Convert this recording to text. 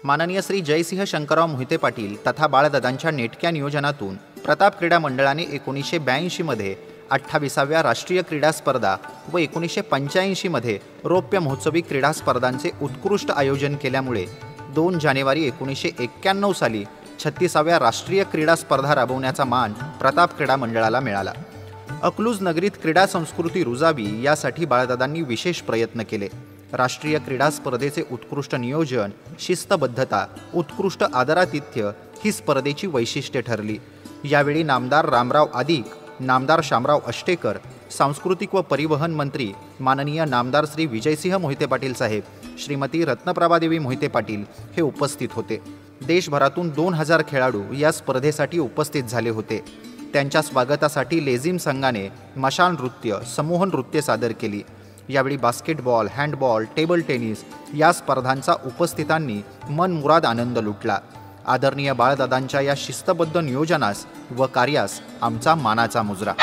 माननीय श्री जयसिंह शंकरराव मोहिते पाटील तथा बाळदादांच्या नेटक्या नियोजनातून प्रताप क्रीडा मंडळाने 1982 मध्ये 28व्या राष्ट्रीय क्रीडा स्पर्धा व 1985 मध्ये रौप्य महोत्सवी क्रीडा स्पर्धांचे उत्कृष्ट आयोजन केल्यामुळे 2 जानेवारी 1991 साली 36व्या राष्ट्रीय क्रीडा स्पर्धा राबवण्याचा मान प्रताप क्रीडा मंडळाला मिळाला। अकलूज नगरीत क्रीडा संस्कृती रुजावी यासाठी बाळदादांनी विशेष प्रयत्न केले। राष्ट्रीय क्रीडा स्पर्धेचे उत्कृष्ट नियोजन, शिस्तबद्धता, उत्कृष्ट आदरातिथ्य ही स्पर्धेची वैशिष्ट्ये ठरली। यावेळी नामदार रामराव आदिक, नामदार शामराव अष्टेकर, सांस्कृतिक व परिवहन मंत्री माननीय नामदार श्री विजयसिंह मोहिते पाटील साहेब, श्रीमती रत्नप्रभादेवी मोहिते पाटील हे उपस्थित होते। देशभरातून 2000 खेळाडू या स्पर्धेसाठी उपस्थित झाले होते। त्यांच्या स्वागतासाठी लेझिम संघाने मशाल नृत्य, समूह नृत्य सादर केली। यावेळी बास्केटबॉल, हँडबॉल, टेबल टेनिस या स्पर्धांचा उपस्थितांनी मनमुराद आनंद लुटला। आदरणीय बाळदादांच्या या शिस्तबद्ध नियोजनास व कार्यास आमचा मानाचा मुजरा।